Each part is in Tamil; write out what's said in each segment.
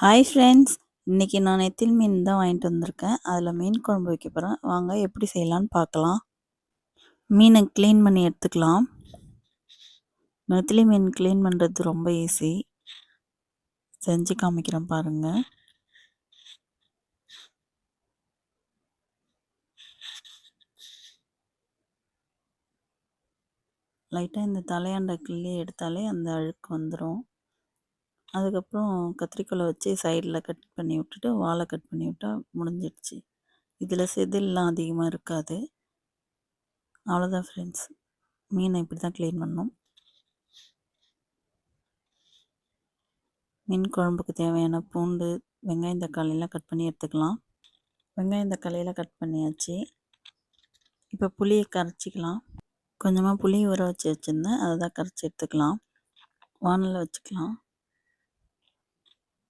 Hi friends! இன்னைக்கு நான் நெத்திலி மீன் தான் வாங்கிட்டு வந்திருக்கேன். அதில் மீன் குழம்பு வைக்க போகிறேன். வாங்க எப்படி செய்யலான்னு பார்க்கலாம். மீனை க்ளீன் பண்ணி எடுத்துக்கலாம். நெத்திலி மீன் க்ளீன் பண்ணுறது ரொம்ப ஈஸி. செஞ்சு காமிக்கிறேன் பாருங்கள். லைட்டாக இந்த தலையாண்டை கிள்ளி எடுத்தாலே அந்த அழுக்கு வந்துடும். அதுக்கப்புறம் கத்திரிக்கோலை வச்சு சைடில் கட் பண்ணி விட்டுட்டு வாலை கட் பண்ணி விட்டால் முடிஞ்சிடுச்சு. இதில் செதில்லாம் அதிகமாக இருக்காது. அவ்வளோதான் ஃப்ரெண்ட்ஸ். மீனை இப்படி தான் க்ளீன் பண்ணணும். மீன் குழம்புக்கு தேவையான பூண்டு, வெங்காயம், தக்காளியெல்லாம் கட் பண்ணி எடுத்துக்கலாம். வெங்காயம் தக்காளியெல்லாம் கட் பண்ணியாச்சு. இப்போ புளியை கரைச்சிக்கலாம். கொஞ்சமாக புளி ஊற வச்சு வச்சுருந்தேன், அதை தான் கரைச்சி எடுத்துக்கலாம். வானலில் வச்சுக்கலாம்.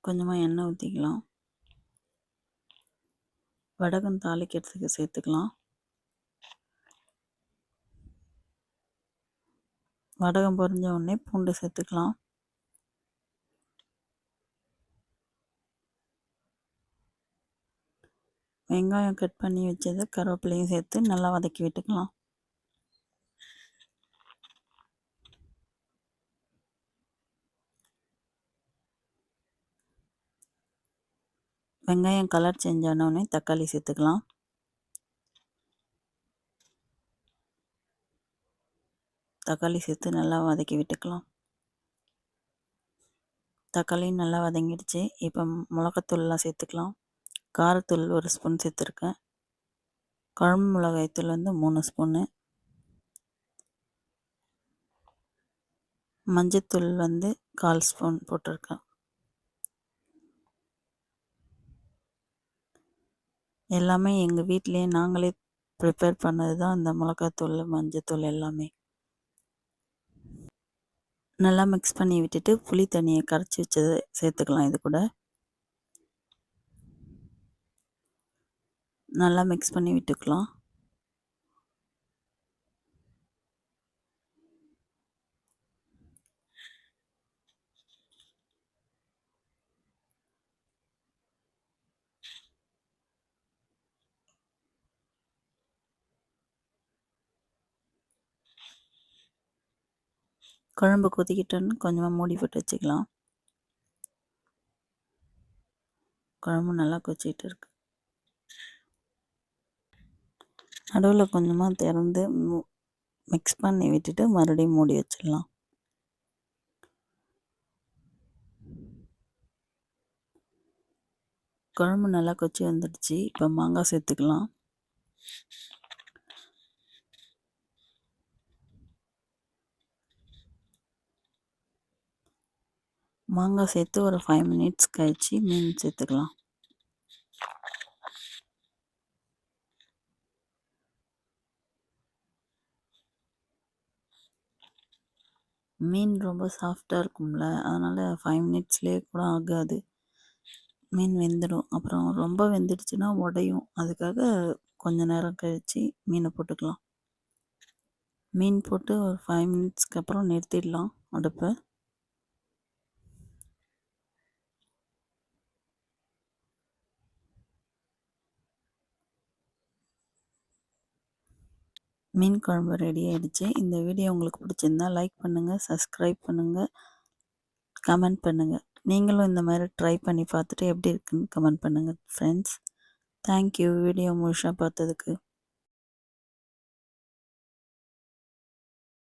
கொஞ்சமாக எண்ணெய் ஊற்றிக்கலாம். வடகம் தாளிக்கிறதுக்கு சேர்த்துக்கலாம். வடகம் பொரிஞ்ச உடனே பூண்டு சேர்த்துக்கலாம். வெங்காயம் கட் பண்ணி வச்சது கருவேப்பிலையும் சேர்த்து நல்லா வதக்கி விட்டுக்கலாம். வெங்காயம் கலர் சேஞ்ச் ஆனவுடனே தக்காளி சேர்த்துக்கலாம். தக்காளி சேர்த்து நல்லா வதக்கி விட்டுக்கலாம். தக்காளி நல்லா வதங்கிடுச்சு. இப்போ மிளகாத்தூள்லாம் சேர்த்துக்கலாம். காரத்தூள் 1 ஸ்பூன் சேர்த்துருக்கேன். குழம்பு மிளகாய்த்தூள் 3 ஸ்பூனு. மஞ்சத்தூள் 1/4 ஸ்பூன் போட்டிருக்கேன். எல்லாமே எங்கள் வீட்டிலேயே நாங்களே ப்ரிப்பேர் பண்ணது தான் இந்த மிளகாத்தூள், மஞ்சத்தூள் எல்லாமே. நல்லா மிக்ஸ் பண்ணி விட்டுட்டு புளி தண்ணியை கரைச்சி வச்சதை சேர்த்துக்கலாம். இது கூட நல்லா மிக்ஸ் பண்ணி விட்டுக்கலாம். குழம்பு கொதிக்கிட்டோன்னு கொஞ்சமாக மூடி போட்டு வச்சுக்கலாம். குழம்பு நல்லா கொதிச்சிட்டு இருக்கு. நடுவில் கொஞ்சமாக திறந்து மிக்ஸ் பண்ணி விட்டுட்டு மறுபடியும் மூடி வச்சிடலாம். குழம்பு நல்லா கொச்சி வந்துடுச்சு. இப்போ மாங்காய் சேர்த்துக்கலாம். மாங்காய் சேர்த்து ஒரு 5 மினிட்ஸ் கழிச்சு மீன் சேர்த்துக்கலாம். மீன் ரொம்ப சாஃப்டாக இருக்கும்ல, அதனால் 5 மினிட்ஸ்லேயே கூட ஆகாது. மீன் வெந்துடும். அப்புறம் ரொம்ப வெந்துடுச்சுன்னா உடையும். அதுக்காக கொஞ்ச நேரம் கழித்து மீனை போட்டுக்கலாம். மீன் போட்டு ஒரு 5 மினிட்ஸ்க்கு அப்புறம் நிறுத்திடலாம் அடுப்பை. மீன் குழம்பு ரெடி ஆகிடுச்சு. இந்த வீடியோ உங்களுக்கு பிடிச்சிருந்தா லைக் பண்ணுங்கள், சப்ஸ்கிரைப் பண்ணுங்கள், கமெண்ட் பண்ணுங்கள். நீங்களும் இந்த மாதிரி ட்ரை பண்ணி பார்த்துட்டு எப்படி இருக்குன்னு கமெண்ட் பண்ணுங்கள் ஃப்ரெண்ட்ஸ். தேங்க்யூ வீடியோ முழுசாக பார்த்ததுக்கு.